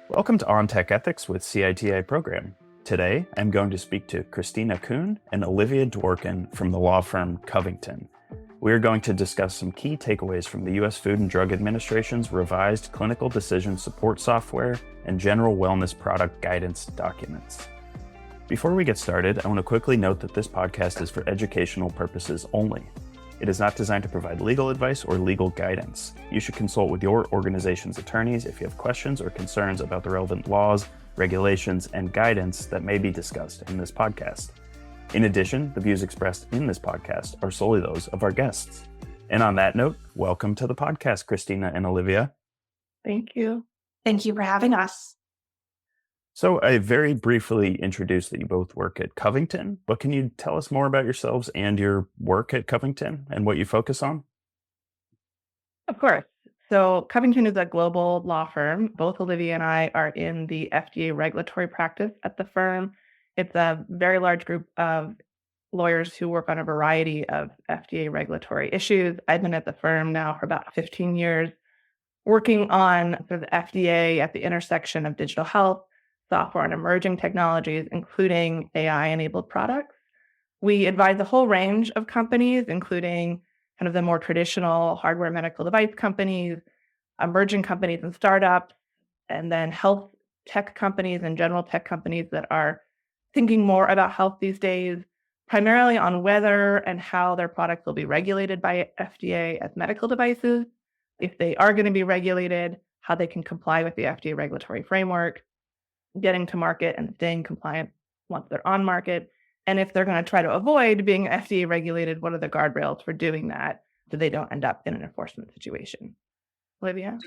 Welcome to On Tech Ethics with CITI program. Today, I'm going to speak to Christina Kuhn and Olivia Dworkin from the law firm Covington. We are going to discuss some key takeaways from the U.S. Food and Drug Administration's revised clinical decision support software and general wellness product guidance documents. Before we get started, I want to quickly note that this podcast is for educational purposes only. It is not designed to provide legal advice or legal guidance. You should consult with your organization's attorneys if you have questions or concerns about the relevant laws, regulations, and guidance that may be discussed in this podcast. In addition, the views expressed in this podcast are solely those of our guests. And on that note, welcome to the podcast, Christina and Olivia. Thank you. Thank you for having us. So I very briefly introduced that you both work at Covington, but can you tell us more about yourselves and your work at Covington and what you focus on? Of course. So Covington is a global law firm. Both Olivia and I are in the FDA regulatory practice at the firm. It's a very large group of lawyers who work on a variety of FDA regulatory issues. I've been at the firm now for about 15 years, working on sort of the FDA at the intersection of digital health, software and emerging technologies, including AI-enabled products. We advise a whole range of companies, including kind of the more traditional hardware medical device companies, emerging companies and startups, and then health tech companies and general tech companies that are thinking more about health these days, primarily on whether and how their products will be regulated by FDA as medical devices, if they are going to be regulated, how they can comply with the FDA regulatory framework, getting to market and staying compliant once they're on market. And if they're going to try to avoid being FDA regulated, what are the guardrails for doing that so they don't end up in an enforcement situation? Olivia?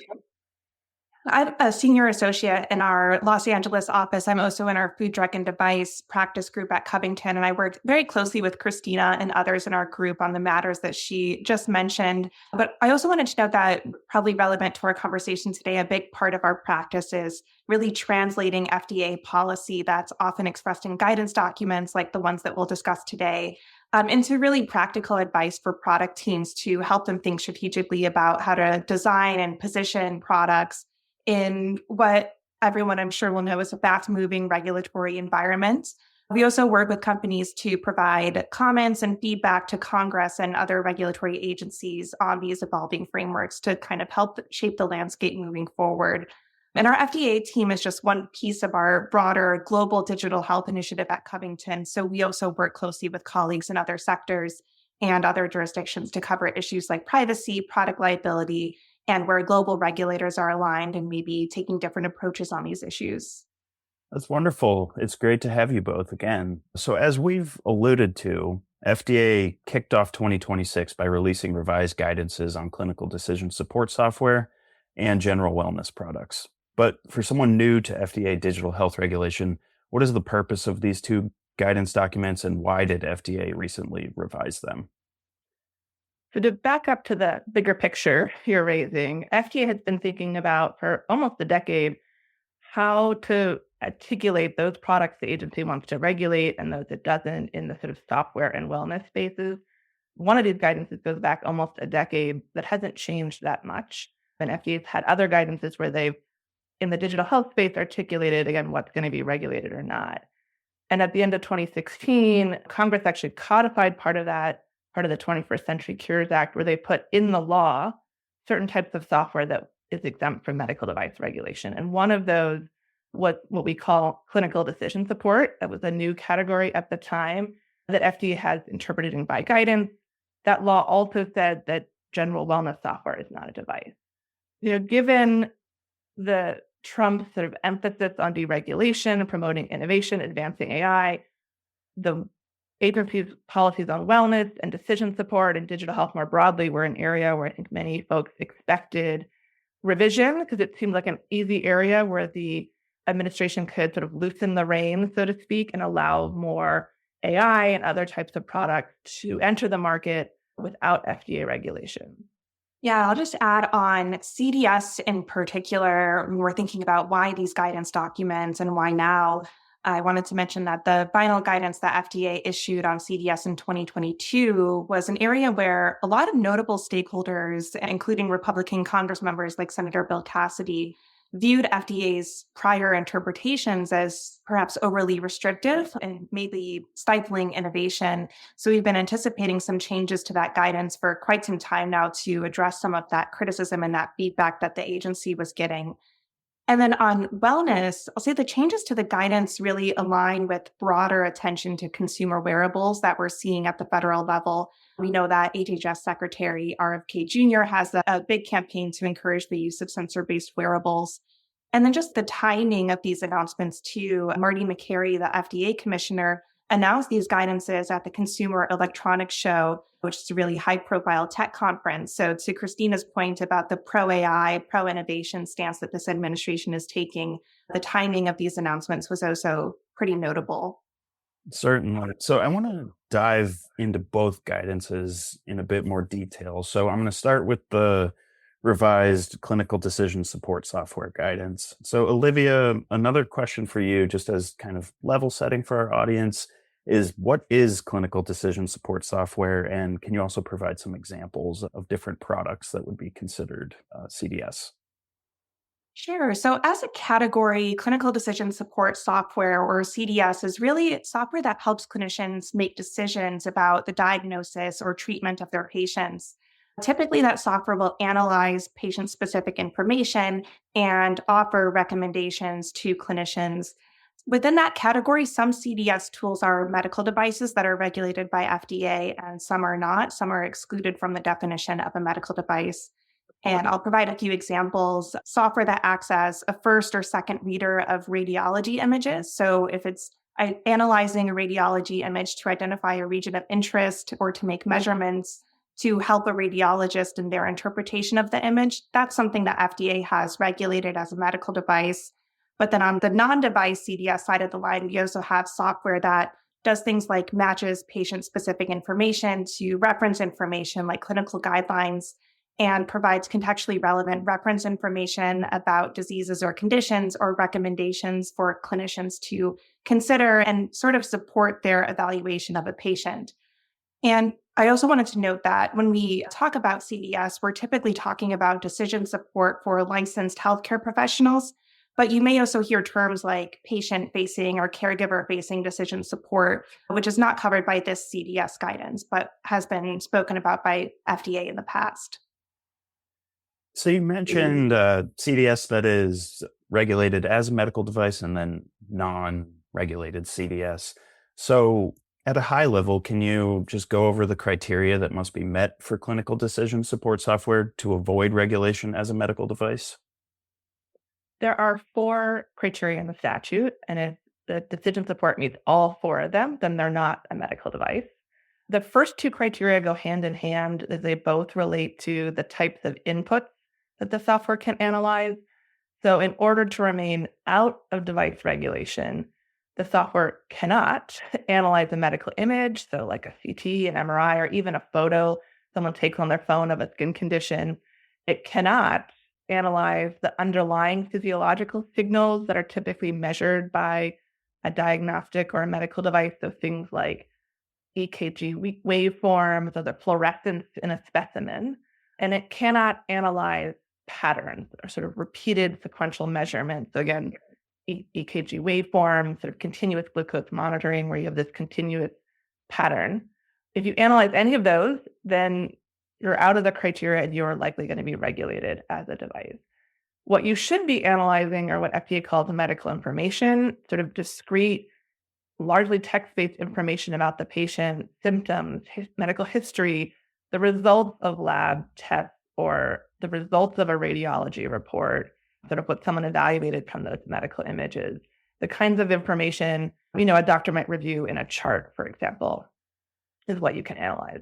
I'm a senior associate in our Los Angeles office. I'm also in our food, drug, and device practice group at Covington, and I work very closely with Christina and others in our group on the matters that she just mentioned. But I also wanted to note that, probably relevant to our conversation today, a big part of our practice is really translating FDA policy that's often expressed in guidance documents like the ones that we'll discuss today, into really practical advice for product teams to help them think strategically about how to design and position products in what everyone I'm sure will know is a fast-moving regulatory environment. We also work with companies to provide comments and feedback to Congress and other regulatory agencies on these evolving frameworks to kind of help shape the landscape moving forward. And our FDA team is just one piece of our broader global digital health initiative at Covington. So we also work closely with colleagues in other sectors and other jurisdictions to cover issues like privacy, product liability, and where global regulators are aligned and maybe taking different approaches on these issues. That's wonderful. It's great to have you both again. So as we've alluded to, FDA kicked off 2026 by releasing revised guidances on clinical decision support software and general wellness products. But for someone new to FDA digital health regulation, what is the purpose of these two guidance documents and why did FDA recently revise them? So to back up to the bigger picture you're raising, FDA has been thinking about for almost a decade how to articulate those products the agency wants to regulate and those it doesn't in the sort of software and wellness spaces. One of these guidances goes back almost a decade that hasn't changed that much. And FDA's had other guidances where they've, in the digital health space, articulated, again, what's going to be regulated or not. And at the end of 2016, Congress actually codified part of that, part of the 21st Century Cures Act, where they put in the law certain types of software that is exempt from medical device regulation. And one of those was what we call clinical decision support. That was a new category at the time that FDA has interpreted in by guidance. That law also said that general wellness software is not a device. Given the Trump sort of emphasis on deregulation, promoting innovation, advancing AI, the agency's policies on wellness and decision support and digital health more broadly were an area where I think many folks expected revision because it seemed like an easy area where the administration could sort of loosen the reins, so to speak, and allow more AI and other types of products to enter the market without FDA regulation. Yeah, I'll just add on CDS in particular. We're thinking about why these guidance documents and why now. I wanted to mention that the final guidance that FDA issued on CDS in 2022 was an area where a lot of notable stakeholders, including Republican Congress members like Senator Bill Cassidy, viewed FDA's prior interpretations as perhaps overly restrictive and maybe stifling innovation. So we've been anticipating some changes to that guidance for quite some time now to address some of that criticism and that feedback that the agency was getting. And then on wellness, I'll say the changes to the guidance really align with broader attention to consumer wearables that we're seeing at the federal level. We know that HHS Secretary RFK Jr. has a big campaign to encourage the use of sensor-based wearables. And then just the timing of these announcements too. Marty McCary, the FDA commissioner, announced these guidances at the Consumer Electronics Show, which is a really high-profile tech conference. So to Christina's point about the pro-AI, pro-innovation stance that this administration is taking, the timing of these announcements was also pretty notable. Certainly. So I want to dive into both guidances in a bit more detail. So I'm going to start with the revised clinical decision support software guidance. So Olivia, another question for you, just as kind of level setting for our audience, is what is clinical decision support software? And can you also provide some examples of different products that would be considered CDS? Sure. So, as a category, clinical decision support software or CDS is really software that helps clinicians make decisions about the diagnosis or treatment of their patients. Typically, that software will analyze patient specific information and offer recommendations to clinicians. Within that category, some CDS tools are medical devices that are regulated by FDA, and some are not. Some are excluded from the definition of a medical device. And I'll provide a few examples. Software that acts as a first or second reader of radiology images. So if it's analyzing a radiology image to identify a region of interest or to make measurements to help a radiologist in their interpretation of the image, that's something that FDA has regulated as a medical device. But then on the non-device CDS side of the line, we also have software that does things like matches patient-specific information to reference information like clinical guidelines and provides contextually relevant reference information about diseases or conditions or recommendations for clinicians to consider and sort of support their evaluation of a patient. And I also wanted to note that when we talk about CDS, we're typically talking about decision support for licensed healthcare professionals, but you may also hear terms like patient-facing or caregiver-facing decision support, which is not covered by this CDS guidance, but has been spoken about by FDA in the past. So you mentioned CDS that is regulated as a medical device and then non-regulated CDS. So at a high level, can you just go over the criteria that must be met for clinical decision support software to avoid regulation as a medical device? There are 4 criteria in the statute, and if the decision support meets all 4 of them, then they're not a medical device. The first 2 criteria go hand in hand as they both relate to the types of inputs that the software can analyze. So in order to remain out of device regulation, the software cannot analyze a medical image, so like a CT, an MRI, or even a photo someone takes on their phone of a skin condition. It cannot analyze the underlying physiological signals that are typically measured by a diagnostic or a medical device. So things like EKG waveforms or the fluorescence in a specimen. And it cannot analyze patterns or sort of repeated sequential measurements. So again, EKG waveforms, sort of continuous glucose monitoring, where you have this continuous pattern. If you analyze any of those, then you're out of the criteria and you're likely going to be regulated as a device. What you should be analyzing are what FDA calls medical information, sort of discrete, largely text-based information about the patient, symptoms, medical history, the results of lab tests, or the results of a radiology report, sort of what someone evaluated from those medical images. The kinds of information, a doctor might review in a chart, for example, is what you can analyze.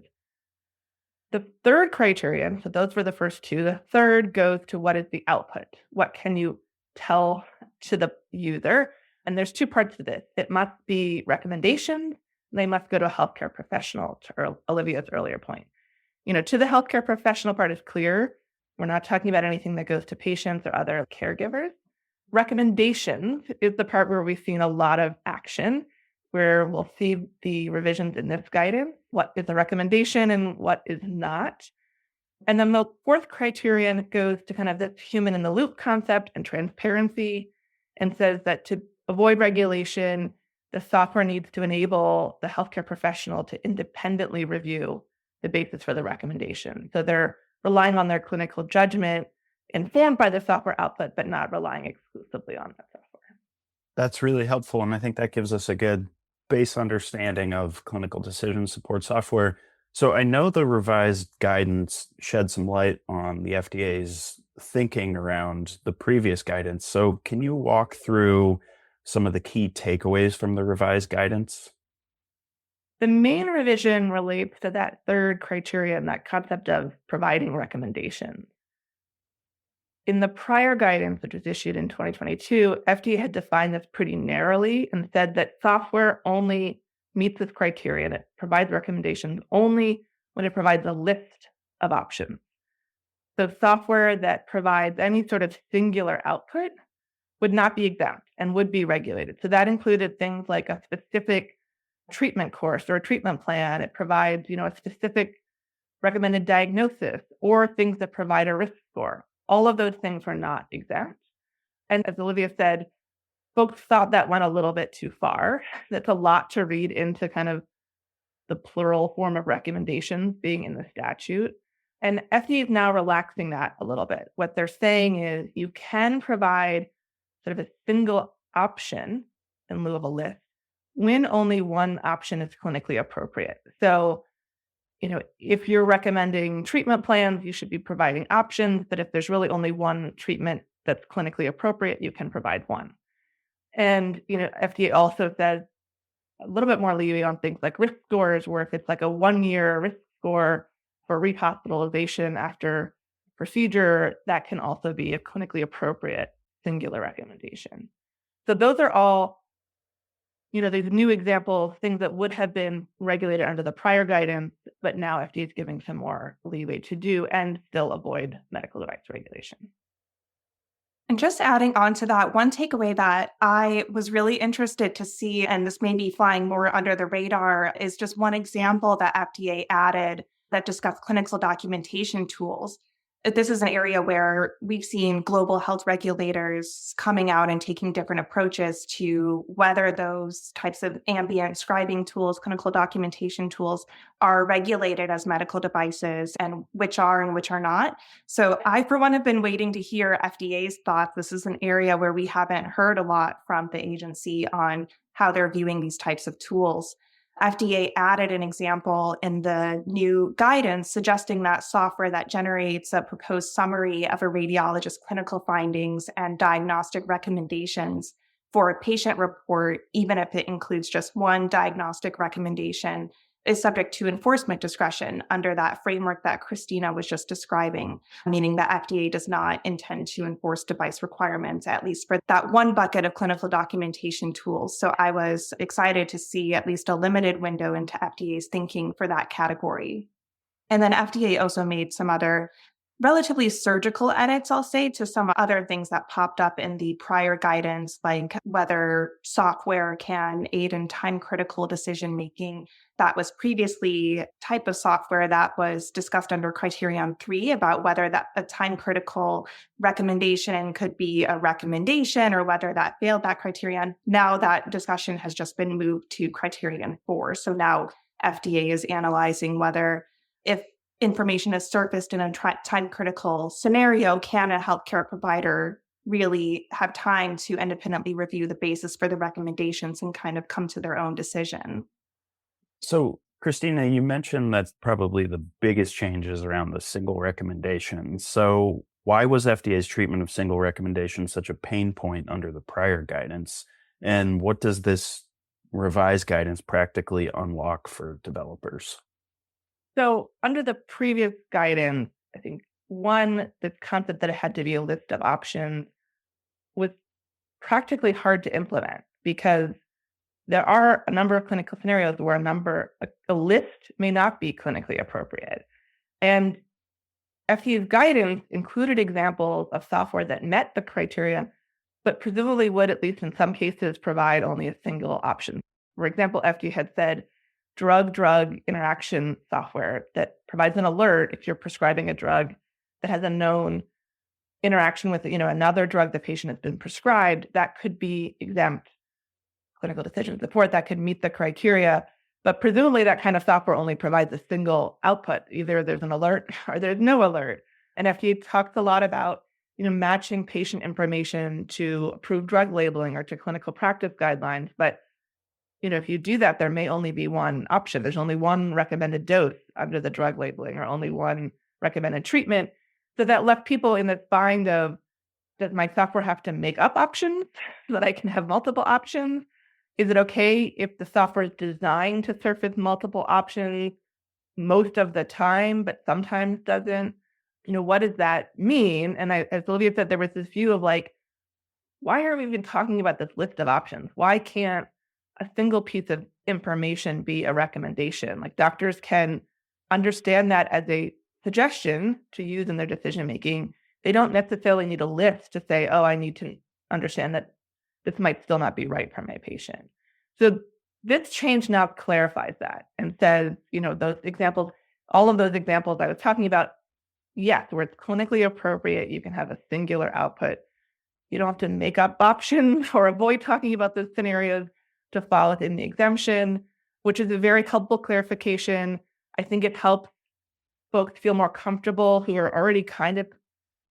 The third criterion, so those were the first 2, the third goes to what is the output? What can you tell to the user? And there's 2 parts to this. It must be recommendations. They must go to a healthcare professional, to Olivia's earlier point. To the healthcare professional part is clear. We're not talking about anything that goes to patients or other caregivers. Recommendations is the part where we've seen a lot of action, where we'll see the revisions in this guidance, what is a recommendation and what is not. And then the fourth criterion goes to kind of this human in the loop concept and transparency, and says that to avoid regulation, the software needs to enable the healthcare professional to independently review the basis for the recommendation. So they're relying on their clinical judgment informed by the software output, but not relying exclusively on that software. That's really helpful. And I think that gives us a good base understanding of clinical decision support software. So I know the revised guidance shed some light on the FDA's thinking around the previous guidance. So can you walk through some of the key takeaways from the revised guidance? The main revision relates to that third criterion, that concept of providing recommendations. In the prior guidance, which was issued in 2022, FDA had defined this pretty narrowly and said that software only meets this criterion. It provides recommendations only when it provides a list of options. So software that provides any sort of singular output would not be exempt and would be regulated. So that included things like a specific treatment course or a treatment plan. It provides, a specific recommended diagnosis or things that provide a risk score. All of those things were not exempt. And as Olivia said, folks thought that went a little bit too far. That's a lot to read into kind of the plural form of recommendations being in the statute. And FDA is now relaxing that a little bit. What they're saying is you can provide sort of a single option in lieu of a list when only one option is clinically appropriate. So, if you're recommending treatment plans, you should be providing options, but if there's really only one treatment that's clinically appropriate, you can provide one. And, FDA also says a little bit more leeway on things like risk scores, where if it's like a 1-year risk score for rehospitalization after procedure, that can also be a clinically appropriate singular recommendation. So those are all, these new examples, things that would have been regulated under the prior guidance, but now FDA is giving some more leeway to do and still avoid medical device regulation. And just adding on to that, one takeaway that I was really interested to see, and this may be flying more under the radar, is just one example that FDA added that discussed clinical documentation tools. This is an area where we've seen global health regulators coming out and taking different approaches to whether those types of ambient scribing tools, clinical documentation tools, are regulated as medical devices and which are and which are not. So I, for one, have been waiting to hear FDA's thoughts. This is an area where we haven't heard a lot from the agency on how they're viewing these types of tools. FDA added an example in the new guidance suggesting that software that generates a proposed summary of a radiologist's clinical findings and diagnostic recommendations for a patient report, even if it includes just one diagnostic recommendation, is subject to enforcement discretion under that framework that Christina was just describing, meaning that FDA does not intend to enforce device requirements, at least for that one bucket of clinical documentation tools. So I was excited to see at least a limited window into FDA's thinking for that category. And then FDA also made some other relatively surgical edits, I'll say, to some other things that popped up in the prior guidance, like whether software can aid in time-critical decision-making. That was previously type of software that was discussed under Criterion 3 about whether that a time-critical recommendation could be a recommendation or whether that failed that criterion. Now that discussion has just been moved to Criterion 4. So now FDA is analyzing whether if information is surfaced in a time-critical scenario, can a healthcare provider really have time to independently review the basis for the recommendations and kind of come to their own decision? So, Christina, you mentioned that probably the biggest changes around the single recommendation. So, why was FDA's treatment of single recommendation such a pain point under the prior guidance? And what does this revised guidance practically unlock for developers? So under the previous guidance, I think the concept that it had to be a list of options was practically hard to implement because there are a number of clinical scenarios where a list may not be clinically appropriate. And FDA's guidance included examples of software that met the criteria, but presumably would, at least in some cases, provide only a single option. For example, FDA had said drug-drug interaction software that provides an alert if you're prescribing a drug that has a known interaction with another drug the patient has been prescribed, that could be exempt clinical decision support, that could meet the criteria. But presumably that kind of software only provides a single output. Either there's an alert or there's no alert. And FDA talks a lot about matching patient information to approved drug labeling or to clinical practice guidelines. But if you do that, there may only be one option. There's only one recommended dose under the drug labeling or only one recommended treatment. So that left people in the bind of, does my software have to make up options so that I can have multiple options? Is it okay if the software is designed to surface multiple options most of the time, but sometimes doesn't? What does that mean? And as Olivia said, there was this view of why are we even talking about this list of options? Why can't a single piece of information be a recommendation? Doctors can understand that as a suggestion to use in their decision-making. They don't necessarily need a list to say, oh, I need to understand that this might still not be right for my patient. So this change now clarifies that and says, those examples, all of those examples I was talking about, yes, where it's clinically appropriate, you can have a singular output. You don't have to make up options or avoid talking about those scenarios to fall within the exemption, which is a very helpful clarification. I think it helps folks feel more comfortable who are already kind of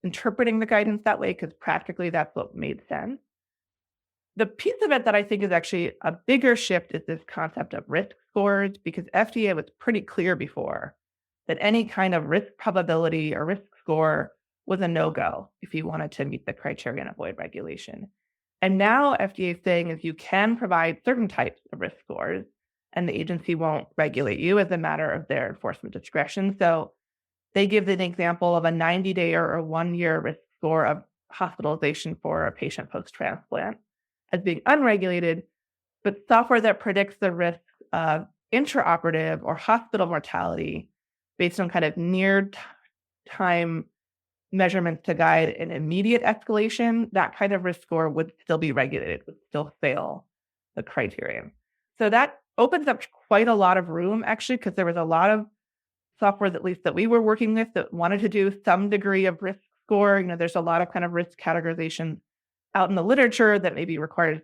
interpreting the guidance that way, because practically that's what made sense. The piece of it that I think is actually a bigger shift is this concept of risk scores, because FDA was pretty clear before that any kind of risk probability or risk score was a no-go if you wanted to meet the criteria and avoid regulation. And now FDA is saying is you can provide certain types of risk scores, and the agency won't regulate you as a matter of their enforcement discretion. So they give an example of a 90-day or a 1-year risk score of hospitalization for a patient post-transplant as being unregulated, but software that predicts the risk of intraoperative or hospital mortality based on kind of near time measurements to guide an immediate escalation, that kind of risk score would still be regulated, would still fail the criterion. So that opens up quite a lot of room, actually, because there was a lot of software, at least that we were working with, that wanted to do some degree of risk score. There's a lot of kind of risk categorization out in the literature that maybe requires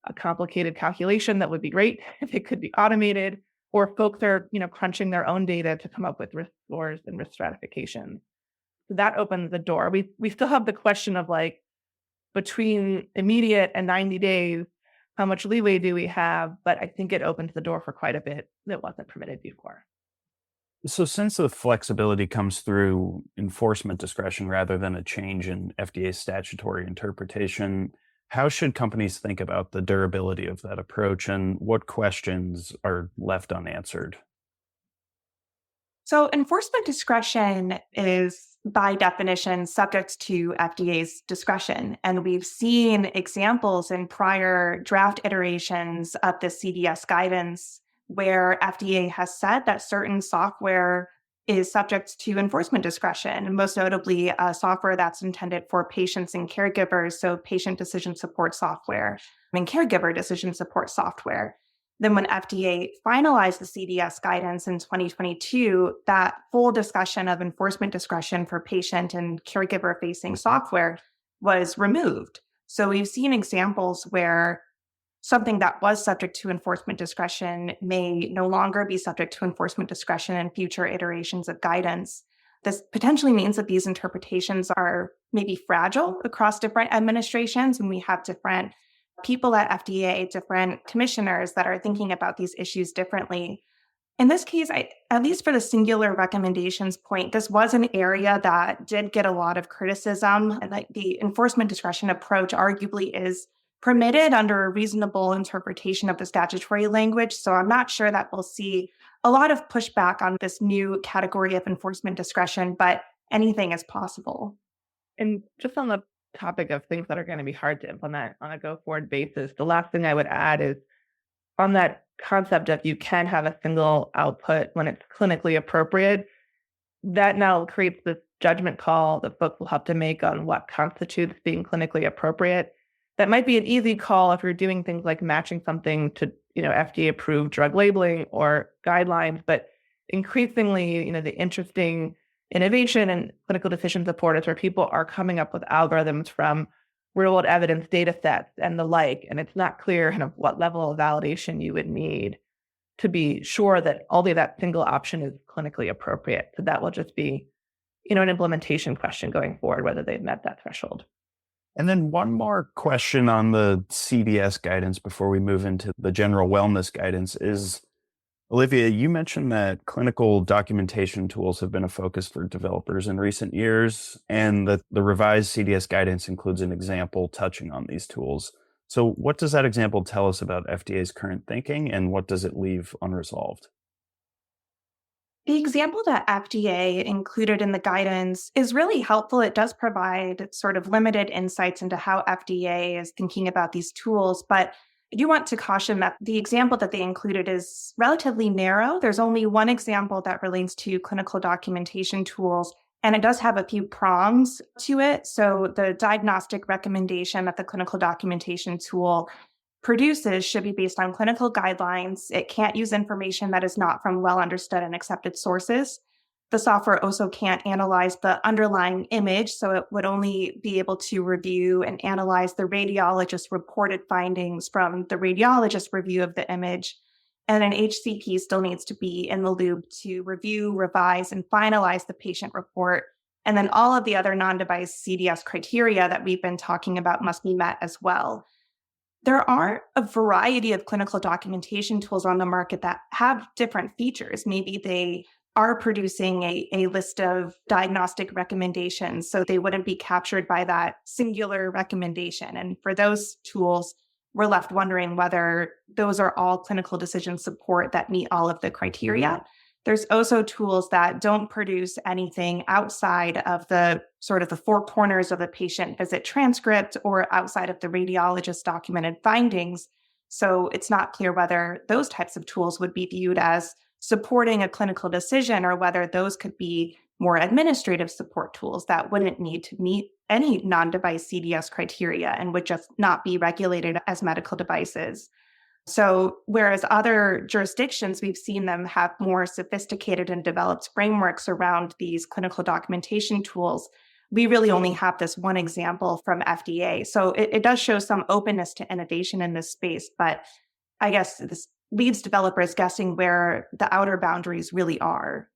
a complicated calculation that would be great if it could be automated, or folks are, crunching their own data to come up with risk scores and risk stratification. So that opens the door. We still have the question of between immediate and 90 days, how much leeway do we have? But I think it opens the door for quite a bit that wasn't permitted before. So since the flexibility comes through enforcement discretion rather than a change in FDA statutory interpretation, how should companies think about the durability of that approach, and what questions are left unanswered? So enforcement discretion is by definition subject to FDA's discretion. And we've seen examples in prior draft iterations of the CDS guidance where FDA has said that certain software is subject to enforcement discretion, and most notably software that's intended for patients and caregivers, so patient decision support software and caregiver decision support software. Then when FDA finalized the CDS guidance in 2022, that full discussion of enforcement discretion for patient and caregiver-facing software was removed. So we've seen examples where something that was subject to enforcement discretion may no longer be subject to enforcement discretion in future iterations of guidance. This potentially means that these interpretations are maybe fragile across different administrations, and we have different people at FDA, different commissioners that are thinking about these issues differently. In this case, at least for the singular recommendations point, this was an area that did get a lot of criticism, and the enforcement discretion approach arguably is permitted under a reasonable interpretation of the statutory language. So I'm not sure that we'll see a lot of pushback on this new category of enforcement discretion, but anything is possible. And just on the topic of things that are going to be hard to implement on a go-forward basis, the last thing I would add is on that concept of you can have a single output when it's clinically appropriate, that now creates this judgment call that folks will have to make on what constitutes being clinically appropriate. that might be an easy call if you're doing things like matching something to, FDA approved drug labeling or guidelines. But increasingly, the interesting innovation and clinical decision support is where people are coming up with algorithms from real world evidence data sets and the like. And it's not clear kind of what level of validation you would need to be sure that only that single option is clinically appropriate. So that will just be, an implementation question going forward, whether they've met that threshold. And then one more question on the CDS guidance before we move into the general wellness guidance is, Olivia, you mentioned that clinical documentation tools have been a focus for developers in recent years, and that the revised CDS guidance includes an example touching on these tools. So what does that example tell us about FDA's current thinking, and what does it leave unresolved? The example that FDA included in the guidance is really helpful. It does provide sort of limited insights into how FDA is thinking about these tools, but I do want to caution that the example that they included is relatively narrow. There's only one example that relates to clinical documentation tools, and it does have a few prongs to it. So the diagnostic recommendation that the clinical documentation tool produces should be based on clinical guidelines. It can't use information that is not from well understood and accepted sources. The software also can't analyze the underlying image, so it would only be able to review and analyze the radiologist's reported findings from the radiologist's review of the image. And an HCP still needs to be in the loop to review, revise, and finalize the patient report. And then all of the other non-device CDS criteria that we've been talking about must be met as well. There are a variety of clinical documentation tools on the market that have different features. Maybe they are producing a list of diagnostic recommendations, so they wouldn't be captured by that singular recommendation. And for those tools, we're left wondering whether those are all clinical decision support that meet all of the criteria. There's also tools that don't produce anything outside of the sort of the four corners of the patient visit transcript or outside of the radiologist's documented findings. So it's not clear whether those types of tools would be viewed as supporting a clinical decision or whether those could be more administrative support tools that wouldn't need to meet any non-device CDS criteria and would just not be regulated as medical devices. So whereas other jurisdictions, we've seen them have more sophisticated and developed frameworks around these clinical documentation tools, we really only have this one example from FDA. So it does show some openness to innovation in this space, but I guess this leaves developers guessing where the outer boundaries really are.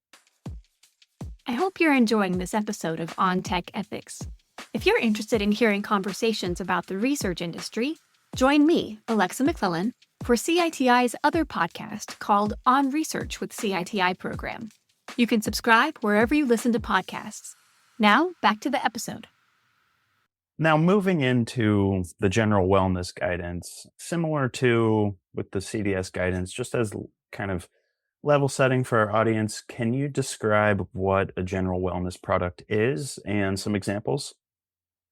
I hope you're enjoying this episode of On Tech Ethics. If you're interested in hearing conversations about the research industry, join me, Alexa McClellan, for CITI's other podcast called On Research with CITI program. You can subscribe wherever you listen to podcasts. Now, back to the episode. Now, moving into the general wellness guidance, similar to with the CDS guidance, just as kind of level setting for our audience, can you describe what a general wellness product is and some examples?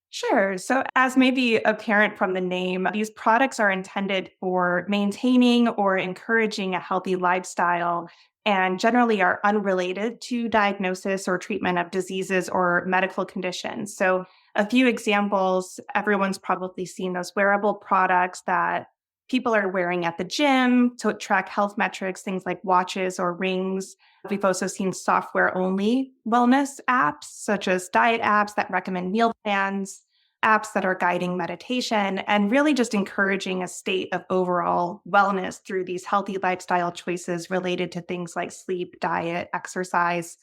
Sure. So as may be apparent from the name, these products are intended for maintaining or encouraging a healthy lifestyle and generally are unrelated to diagnosis or treatment of diseases or medical conditions. So a few examples, everyone's probably seen those wearable products that people are wearing at the gym to track health metrics, things like watches or rings. We've also seen software-only wellness apps, such as diet apps that recommend meal plans, apps that are guiding meditation, and really just encouraging a state of overall wellness through these healthy lifestyle choices related to things like sleep, diet, exercise.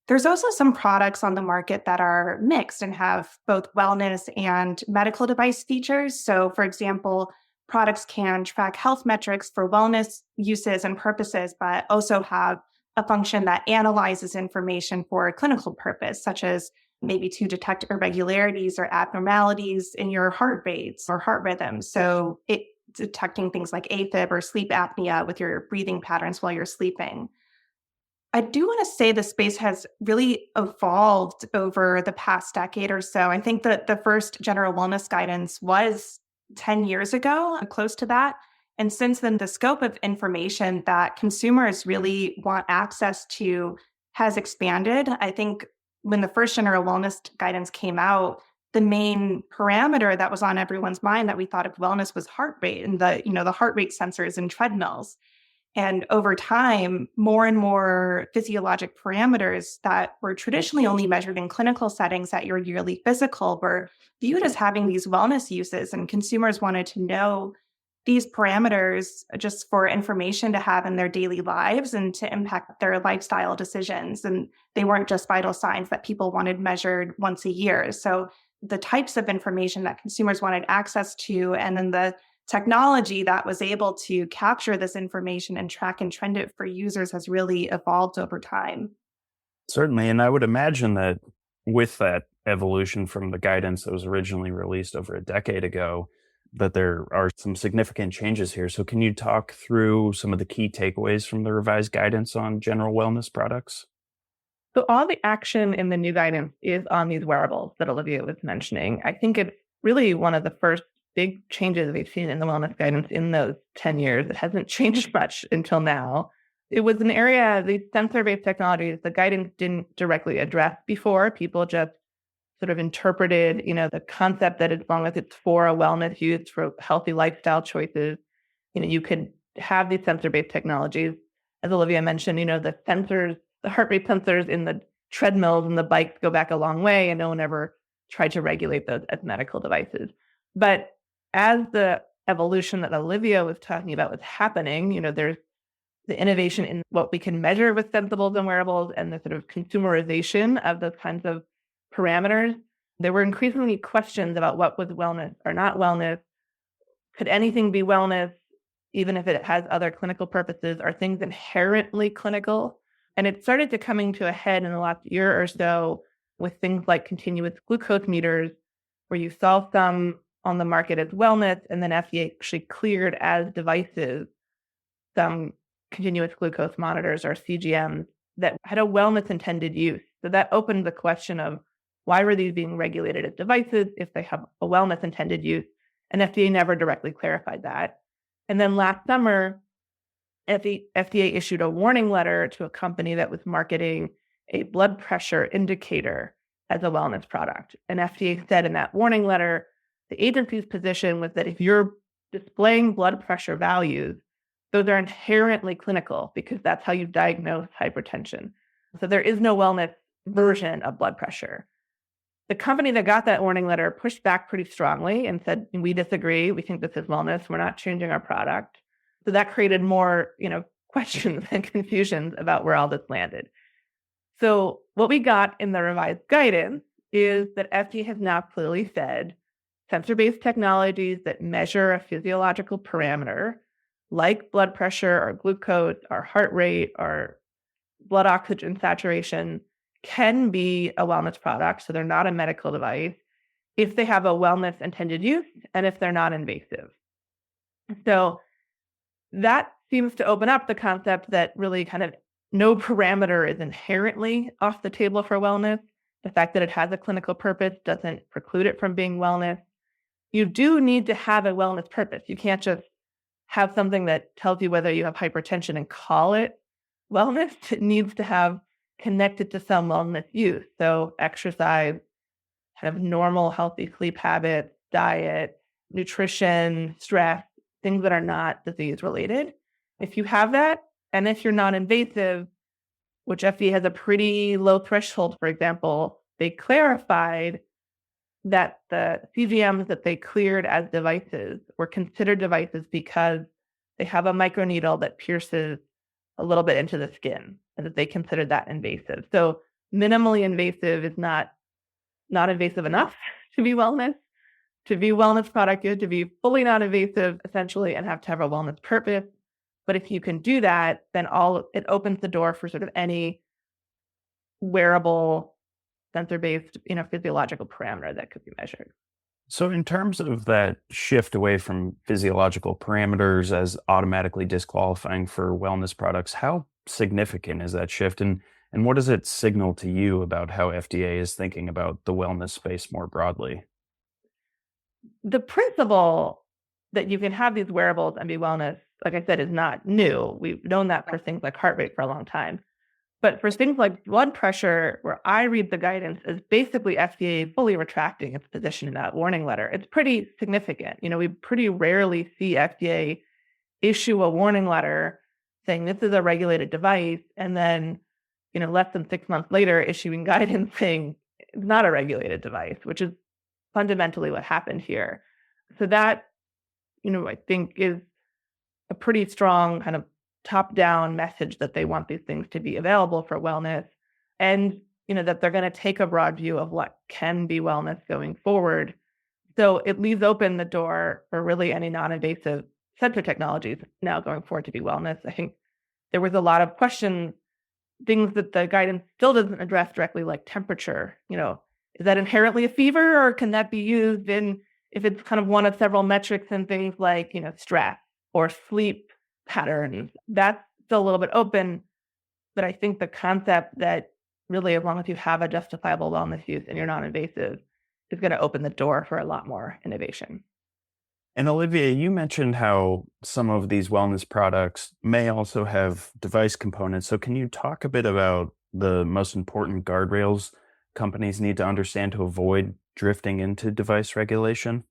There's also some products on the market that are mixed and have both wellness and medical device features. So, for example, products can track health metrics for wellness uses and purposes, but also have a function that analyzes information for a clinical purpose, such as maybe to detect irregularities or abnormalities in your heart rates or heart rhythm. So it detecting things like AFib or sleep apnea with your breathing patterns while you're sleeping. I do want to say the space has really evolved over the past decade or so. I think that the first general wellness guidance was 10 years ago, close to that. And since then, the scope of information that consumers really want access to has expanded. I think when the first general wellness guidance came out, the main parameter that was on everyone's mind that we thought of wellness was heart rate and the heart rate sensors in treadmills. And over time, more and more physiologic parameters that were traditionally only measured in clinical settings at your yearly physical were viewed as having these wellness uses. And consumers wanted to know these parameters just for information to have in their daily lives and to impact their lifestyle decisions. And they weren't just vital signs that people wanted measured once a year. So the types of information that consumers wanted access to, and then the technology that was able to capture this information and track and trend it for users has really evolved over time. Certainly. And I would imagine that with that evolution from the guidance that was originally released over a decade ago, that there are some significant changes here. So can you talk through some of the key takeaways from the revised guidance on general wellness products? So all the action in the new guidance is on these wearables that Olivia was mentioning. I think it's really one of the first big changes we've seen in the wellness guidance in those 10 years. It hasn't changed much until now. It was an area, these sensor-based technologies, the guidance didn't directly address before. People just sort of interpreted, the concept that as long as it's for a wellness use, for healthy lifestyle choices, you could have these sensor-based technologies. As Olivia mentioned, the sensors, the heart rate sensors in the treadmills and the bikes go back a long way, and no one ever tried to regulate those as medical devices. But as the evolution that Olivia was talking about was happening, there's the innovation in what we can measure with sensibles and wearables and the sort of consumerization of those kinds of parameters. There were increasingly questions about what was wellness or not wellness. Could anything be wellness, even if it has other clinical purposes? Are things inherently clinical? And it started to coming to a head in the last year or so with things like continuous glucose meters, where you saw some on the market as wellness, and then FDA actually cleared as devices some continuous glucose monitors or CGMs that had a wellness intended use. So that opened the question of why were these being regulated as devices if they have a wellness intended use? And FDA never directly clarified that. And then last summer, FDA issued a warning letter to a company that was marketing a blood pressure indicator as a wellness product. And FDA said in that warning letter, the agency's position was that if you're displaying blood pressure values, those are inherently clinical because that's how you diagnose hypertension. So there is no wellness version of blood pressure. The company that got that warning letter pushed back pretty strongly and said, we disagree. We think this is wellness. We're not changing our product. So that created more, questions and confusions about where all this landed. So what we got in the revised guidance is that FDA has now clearly said sensor-based technologies that measure a physiological parameter like blood pressure or glucose or heart rate or blood oxygen saturation can be a wellness product. So they're not a medical device if they have a wellness intended use and if they're not invasive. So that seems to open up the concept that really kind of no parameter is inherently off the table for wellness. The fact that it has a clinical purpose doesn't preclude it from being wellness. You do need to have a wellness purpose. You can't just have something that tells you whether you have hypertension and call it wellness. It needs to have connected to some wellness use. So exercise, kind of normal, healthy sleep habits, diet, nutrition, stress, things that are not disease related. If you have that, and if you're non-invasive, which FDA has a pretty low threshold, for example, they clarified that the CGMs that they cleared as devices were considered devices because they have a microneedle that pierces a little bit into the skin, and that they considered that invasive. So minimally invasive is not invasive enough to be wellness. To be wellness product, you have to be fully non-invasive, essentially, and have to have a wellness purpose. But if you can do that, then it opens the door for sort of any wearable, sensor-based, physiological parameter that could be measured. So in terms of that shift away from physiological parameters as automatically disqualifying for wellness products, how significant is that shift? And what does it signal to you about how FDA is thinking about the wellness space more broadly? The principle that you can have these wearables and be wellness, like I said, is not new. We've known that for things like heart rate for a long time. But for things like blood pressure, where I read the guidance as basically FDA fully retracting its position in that warning letter, it's pretty significant. We pretty rarely see FDA issue a warning letter saying this is a regulated device, and then, less than 6 months later, issuing guidance saying it's not a regulated device, which is fundamentally what happened here. So that, I think is a pretty strong kind of top-down message that they want these things to be available for wellness, and, that they're going to take a broad view of what can be wellness going forward. So it leaves open the door for really any non-invasive sensor technologies now going forward to be wellness. I think there was a lot of questions, things that the guidance still doesn't address directly, like temperature. Is that inherently a fever, or can that be used if it's kind of one of several metrics and things like, stress or sleep patterns? That's still a little bit open, but I think the concept that really, as long as you have a justifiable wellness use and you're non-invasive, is going to open the door for a lot more innovation. And Olivia, you mentioned how some of these wellness products may also have device components. So can you talk a bit about the most important guardrails companies need to understand to avoid drifting into device regulation?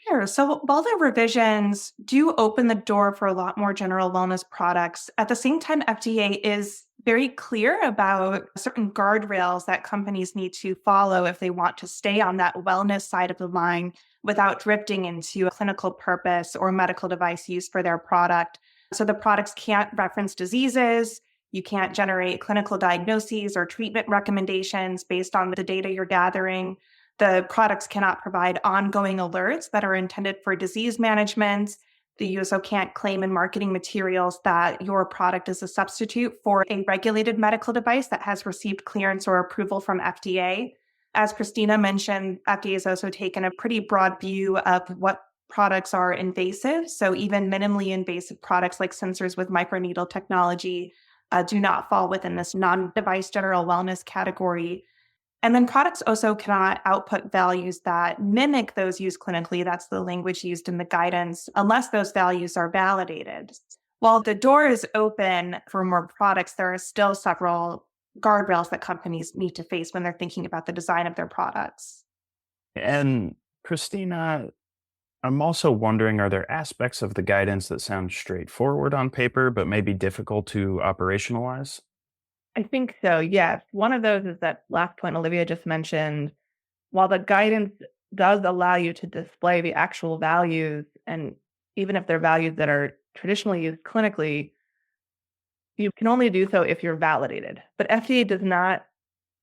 Sure. So while the revisions do open the door for a lot more general wellness products, at the same time, FDA is very clear about certain guardrails that companies need to follow if they want to stay on that wellness side of the line without drifting into a clinical purpose or medical device use for their product. So the products can't reference diseases. You can't generate clinical diagnoses or treatment recommendations based on the data you're gathering. The products cannot provide ongoing alerts that are intended for disease management. You also can't claim in marketing materials that your product is a substitute for a regulated medical device that has received clearance or approval from FDA. As Christina mentioned, FDA has also taken a pretty broad view of what products are invasive. So even minimally invasive products like sensors with microneedle technology do not fall within this non-device general wellness category. And then products also cannot output values that mimic those used clinically. That's the language used in the guidance, unless those values are validated. While the door is open for more products, there are still several guardrails that companies need to face when they're thinking about the design of their products. And Christina, I'm also wondering, are there aspects of the guidance that sound straightforward on paper, but may be difficult to operationalize? I think so, yes. One of those is that last point Olivia just mentioned. While the guidance does allow you to display the actual values, and even if they're values that are traditionally used clinically, you can only do so if you're validated. But FDA does not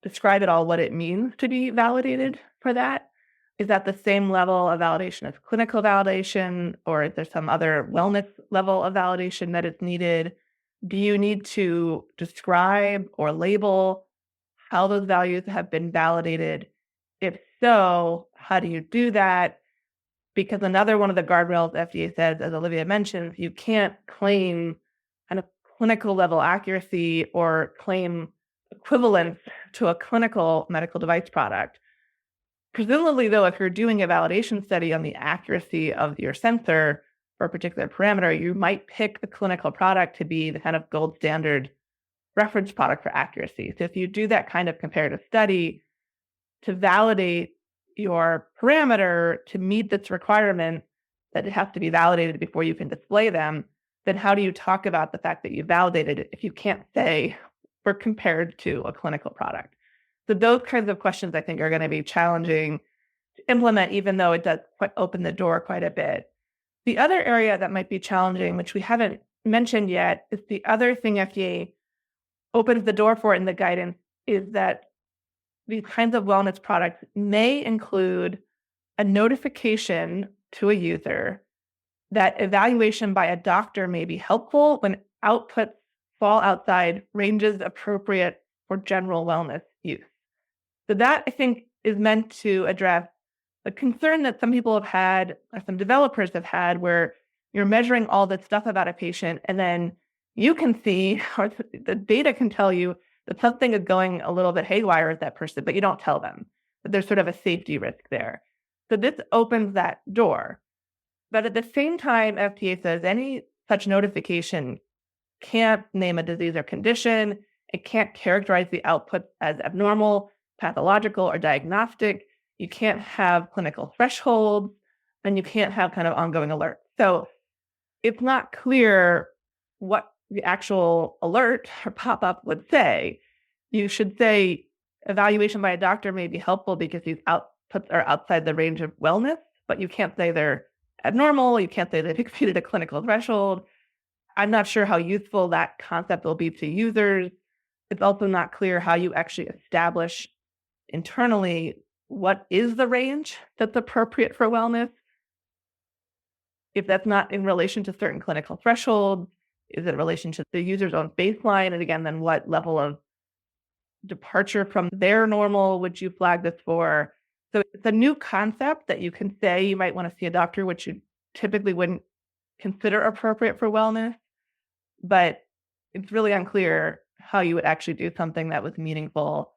describe at all what it means to be validated for that. Is that the same level of validation as clinical validation, or is there some other wellness level of validation that is needed? Do you need to describe or label how those values have been validated? If so, how do you do that? Because another one of the guardrails FDA says, as Olivia mentions, you can't claim kind of clinical level accuracy or claim equivalence to a clinical medical device product. Presumably, though, if you're doing a validation study on the accuracy of your sensor for a particular parameter, you might pick the clinical product to be the kind of gold standard reference product for accuracy. So if you do that kind of comparative study to validate your parameter to meet this requirement that it has to be validated before you can display them, then how do you talk about the fact that you validated it if you can't say we're compared to a clinical product? So those kinds of questions, I think, are going to be challenging to implement, even though it does open the door quite a bit. The other area that might be challenging, which we haven't mentioned yet, is the other thing FDA opens the door for in the guidance, is that these kinds of wellness products may include a notification to a user that evaluation by a doctor may be helpful when outputs fall outside ranges appropriate for general wellness use. So that, I think, is meant to address the concern that some people have had, or some developers have had, where you're measuring all this stuff about a patient, and then you can see, or the data can tell you that something is going a little bit haywire with that person, but you don't tell them. That there's sort of a safety risk there. So this opens that door. But at the same time, FDA says any such notification can't name a disease or condition. It can't characterize the output as abnormal, pathological, or diagnostic. You can't have clinical thresholds, and you can't have kind of ongoing alerts. So it's not clear what the actual alert or pop-up would say. You should say evaluation by a doctor may be helpful because these outputs are outside the range of wellness, but you can't say they're abnormal. You can't say they've exceeded a clinical threshold. I'm not sure how useful that concept will be to users. It's also not clear how you actually establish internally what is the range that's appropriate for wellness. If that's not in relation to certain clinical thresholds, is it in relation to the user's own baseline? And again, then what level of departure from their normal would you flag this for? So it's a new concept that you can say you might want to see a doctor, which you typically wouldn't consider appropriate for wellness, but it's really unclear how you would actually do something that was meaningful,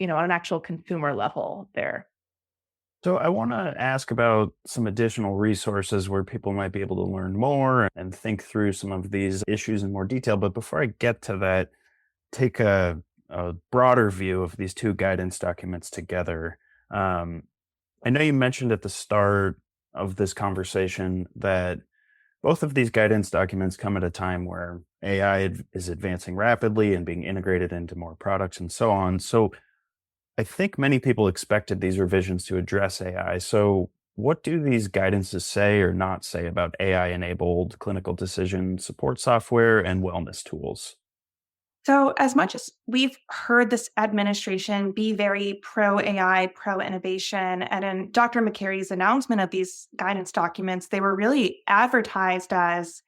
on an actual consumer level there. So I want to ask about some additional resources where people might be able to learn more and think through some of these issues in more detail. But before I get to that, take a broader view of these two guidance documents together. I know you mentioned at the start of this conversation that both of these guidance documents come at a time where AI is advancing rapidly and being integrated into more products and so on. So I think many people expected these revisions to address AI. So what do these guidances say or not say about AI-enabled clinical decision support software and wellness tools? So, as much as we've heard this administration be very pro AI, pro innovation, and in Dr. McCary's announcement of these guidance documents, they were really advertised as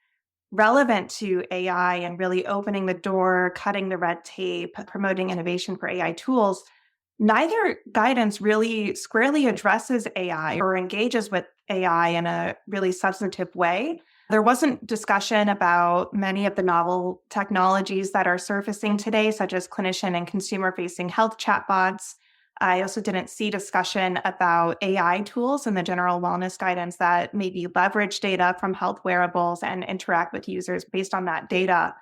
relevant to AI and really opening the door, cutting the red tape, promoting innovation for AI tools. Neither guidance really squarely addresses AI or engages with AI in a really substantive way. There wasn't discussion about many of the novel technologies that are surfacing today, such as clinician and consumer-facing health chatbots. I also didn't see discussion about AI tools in the general wellness guidance that maybe leverage data from health wearables and interact with users based on that data.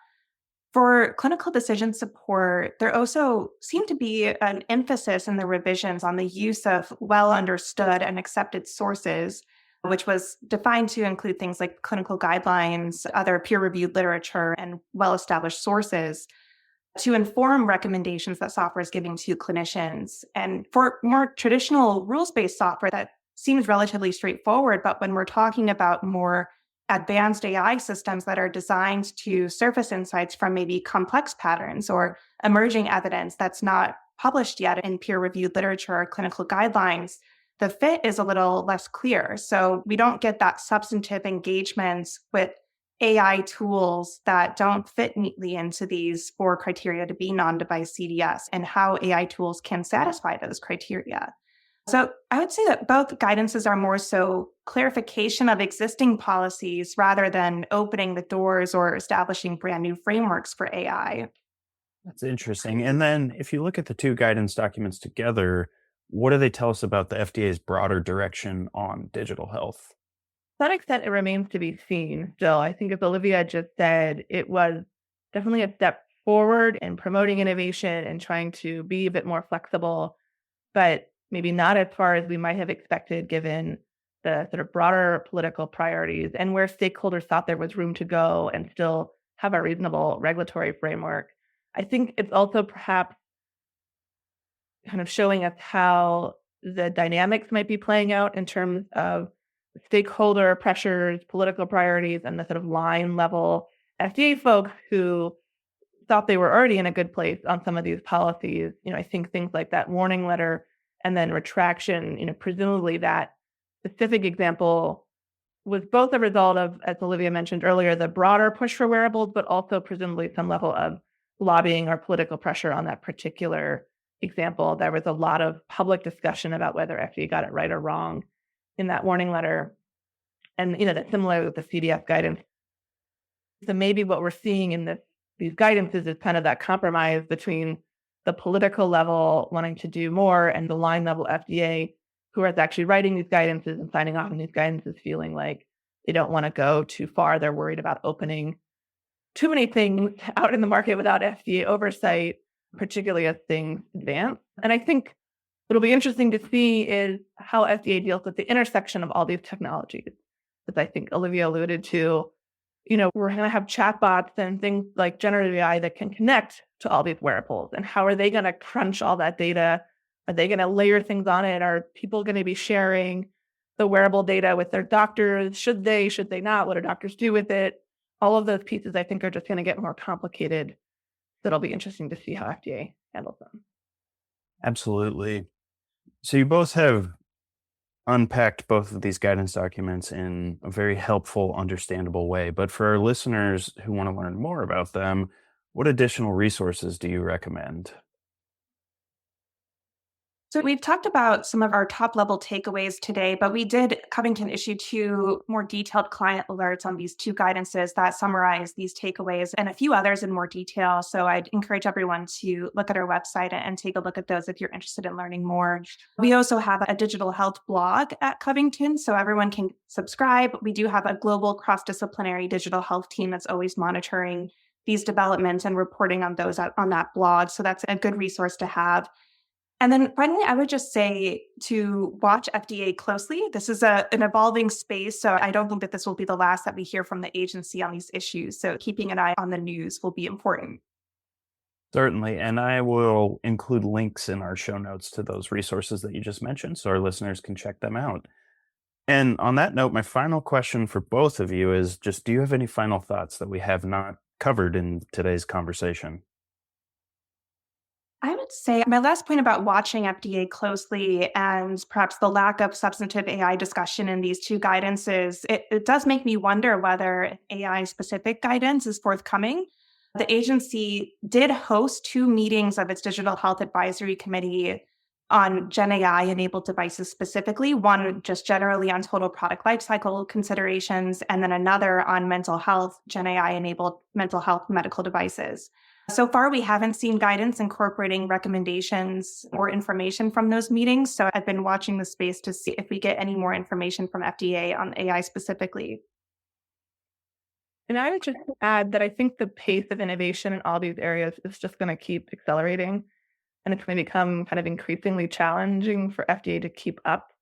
For clinical decision support, there also seemed to be an emphasis in the revisions on the use of well understood and accepted sources, which was defined to include things like clinical guidelines, other peer reviewed literature, and well established sources to inform recommendations that software is giving to clinicians. And for more traditional rules based software, that seems relatively straightforward. But when we're talking about more advanced AI systems that are designed to surface insights from maybe complex patterns or emerging evidence that's not published yet in peer-reviewed literature or clinical guidelines, the fit is a little less clear. So we don't get that substantive engagements with AI tools that don't fit neatly into these four criteria to be non-device CDS and how AI tools can satisfy those criteria. So I would say that both guidances are more so clarification of existing policies rather than opening the doors or establishing brand new frameworks for AI. That's interesting. And then if you look at the two guidance documents together, what do they tell us about the FDA's broader direction on digital health? To some extent, it remains to be seen still. I think as Olivia just said, it was definitely a step forward in promoting innovation and trying to be a bit more flexible, but maybe not as far as we might have expected given the sort of broader political priorities and where stakeholders thought there was room to go and still have a reasonable regulatory framework. I think it's also perhaps kind of showing us how the dynamics might be playing out in terms of stakeholder pressures, political priorities, and the sort of line level FDA folks who thought they were already in a good place on some of these policies. I think things like that warning letter and then retraction, presumably that specific example was both a result of, as Olivia mentioned earlier, the broader push for wearables, but also presumably some level of lobbying or political pressure on that particular example. There was a lot of public discussion about whether FDA got it right or wrong in that warning letter. And, that's similar with the CDF guidance. So maybe what we're seeing in these guidances is kind of that compromise between the political level wanting to do more and the line level FDA who is actually writing these guidances and signing off on these guidances feeling like they don't want to go too far. They're worried about opening too many things out in the market without FDA oversight, particularly as things advance. And I think what'll be interesting to see is how FDA deals with the intersection of all these technologies. As I think Olivia alluded to, we're going to have chatbots and things like generative AI that can connect to all these wearables. And how are they going to crunch all that data? Are they going to layer things on it? Are people going to be sharing the wearable data with their doctors? Should they not? What do doctors do with it? All of those pieces, I think, are just going to get more complicated. That'll be interesting to see how FDA handles them. Absolutely. So you both have unpacked both of these guidance documents in a very helpful, understandable way. But for our listeners who want to learn more about them, what additional resources do you recommend? So we've talked about some of our top level takeaways today, but we did Covington issue 2 more detailed client alerts on these 2 guidances that summarize these takeaways and a few others in more detail. So I'd encourage everyone to look at our website and take a look at those if you're interested in learning more. We also have a digital health blog at Covington, so everyone can subscribe. We do have a global cross-disciplinary digital health team that's always monitoring these developments and reporting on those on that blog. So that's a good resource to have. And then finally, I would just say to watch FDA closely. This is an evolving space, so I don't think that this will be the last that we hear from the agency on these issues. So keeping an eye on the news will be important. Certainly. And I will include links in our show notes to those resources that you just mentioned so our listeners can check them out. And on that note, my final question for both of you is just, do you have any final thoughts that we have not covered in today's conversation? I would say my last point about watching FDA closely and perhaps the lack of substantive AI discussion in these 2 guidances, it does make me wonder whether AI-specific guidance is forthcoming. The agency did host 2 meetings of its Digital Health Advisory Committee on Gen AI-enabled devices specifically, one just generally on total product lifecycle considerations, and then another on mental health, Gen AI-enabled mental health medical devices. So far, we haven't seen guidance incorporating recommendations or information from those meetings. So I've been watching the space to see if we get any more information from FDA on AI specifically. And I would just add that I think the pace of innovation in all these areas is just going to keep accelerating. And it's going to become kind of increasingly challenging for FDA to keep up.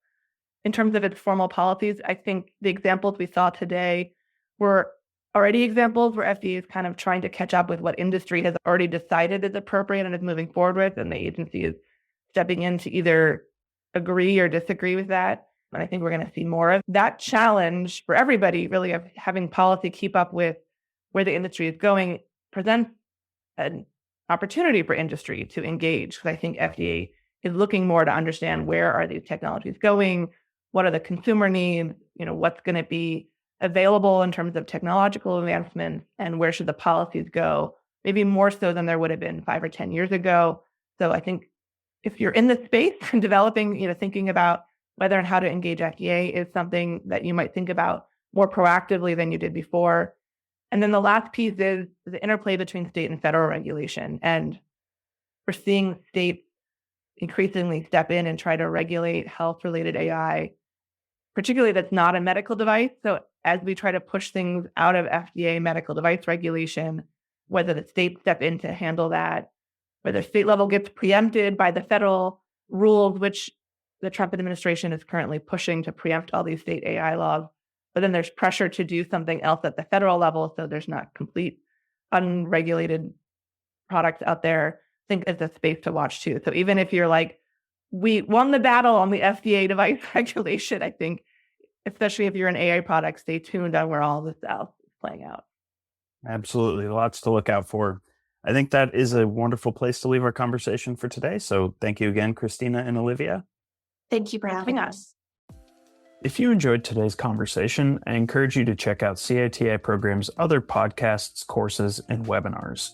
In terms of its formal policies, I think the examples we saw today were already examples where FDA is kind of trying to catch up with what industry has already decided is appropriate and is moving forward with, and the agency is stepping in to either agree or disagree with that. And I think we're going to see more of that challenge for everybody, really, of having policy keep up with where the industry is going, presents an opportunity for industry to engage. Because I think FDA is looking more to understand where are these technologies going, what are the consumer needs, what's going to be available in terms of technological advancements, and where should the policies go, maybe more so than there would have been 5 or 10 years ago. So I think if you're in the space and developing, thinking about whether and how to engage FDA is something that you might think about more proactively than you did before. And then the last piece is the interplay between state and federal regulation. And we're seeing states increasingly step in and try to regulate health-related AI, particularly that's not a medical device. So as we try to push things out of FDA medical device regulation, whether the states step in to handle that, whether state level gets preempted by the federal rules, which the Trump administration is currently pushing to preempt all these state AI laws. But then there's pressure to do something else at the federal level, so there's not complete unregulated products out there. I think it's a space to watch too. So even if you're like, we won the battle on the FDA device regulation, I think, especially if you're an AI product, stay tuned on where all this else is playing out. Absolutely. Lots to look out for. I think that is a wonderful place to leave our conversation for today. So thank you again, Christina and Olivia. Thank you for having us. If you enjoyed today's conversation, I encourage you to check out CITI program's other podcasts, courses, and webinars.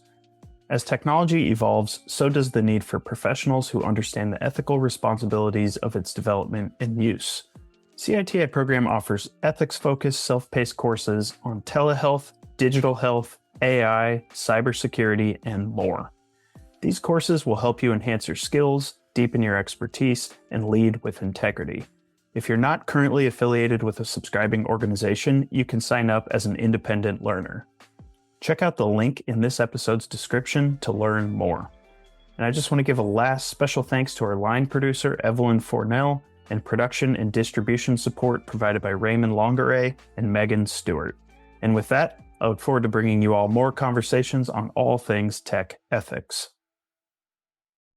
As technology evolves, so does the need for professionals who understand the ethical responsibilities of its development and use. CITI program offers ethics-focused, self-paced courses on telehealth, digital health, AI, cybersecurity, and more. These courses will help you enhance your skills, deepen your expertise, and lead with integrity. If you're not currently affiliated with a subscribing organization, you can sign up as an independent learner. Check out the link in this episode's description to learn more. And I just want to give a last special thanks to our line producer, Evelyn Fornell, and production and distribution support provided by Raymond Longaray and Megan Stewart. And with that, I look forward to bringing you all more conversations on all things tech ethics.